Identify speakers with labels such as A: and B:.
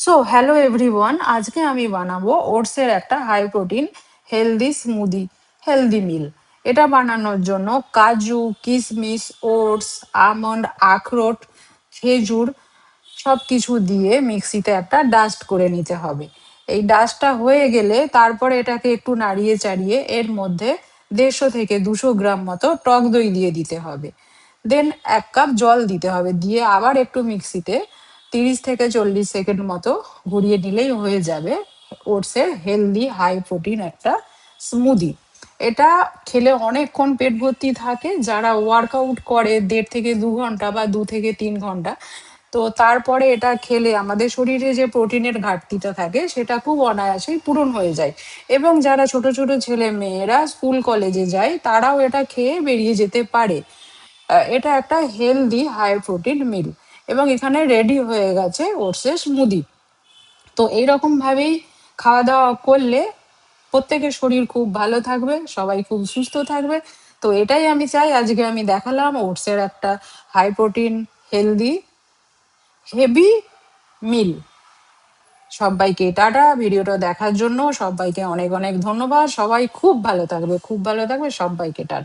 A: So hello everyone, আজকে আমি বানাবো ওটসের একটা high protein healthy smoothie healthy meal. এটা বানানোর জন্য কাজু, কিশমিশ, ওটস, আমন্ড, আখরোট, খেজুর সব কিছু দিয়ে মিক্সিতে একটা ডাস্ট করে নিতে হবে। এই ডাস্টটা হয়ে গেলে তারপরে এটাকে একটু নাড়িয়ে চাড়িয়ে এর মধ্যে 150 থেকে 200 গ্রাম মতো টক দই দিয়ে দিতে হবে। দেন 1 কাপ জল দিতে হবে, দিয়ে আবার একটু মিক্সিতে 30 থেকে 40 সেকেন্ড মতো ঘুরিয়ে নিলেই হয়ে যাবে ওটসের হেলদি হাই প্রোটিন একটা স্মুদি। এটা খেলে অনেকক্ষণ পেট ভর্তি থাকে। যারা ওয়ার্কআউট করে 1.5 থেকে 2 ঘন্টা বা 2 থেকে 3 ঘন্টা, তো তারপরে এটা খেলে আমাদের শরীরে যে প্রোটিনের ঘাটতিটা থাকে সেটা খুব অনায়াসেই পূরণ হয়ে যায়। এবং যারা ছোট ছোট ছেলে মেয়েরা স্কুল কলেজে যায় তারাও এটা খেয়ে বেরিয়ে যেতে পারে। এটা একটা হেলদি হাই প্রোটিন মিল এবং এখানে রেডি হয়ে গেছে ওটসের স্মুদি। তো এইরকম ভাবেই খাওয়া দাওয়া করলে প্রত্যেকের শরীর খুব ভালো থাকবে, সবাই খুব সুস্থ থাকবে। তো এটাই আমি চাই, আজকে আমি দেখালাম ওটসের একটা হাই প্রোটিন হেলদি হেভি মিল। সবাইকে টাটা। ভিডিওটা দেখার জন্য সবাইকে অনেক অনেক ধন্যবাদ। সবাই খুব ভালো থাকবে, খুব ভালো থাকবে। সবাইকে টাটা।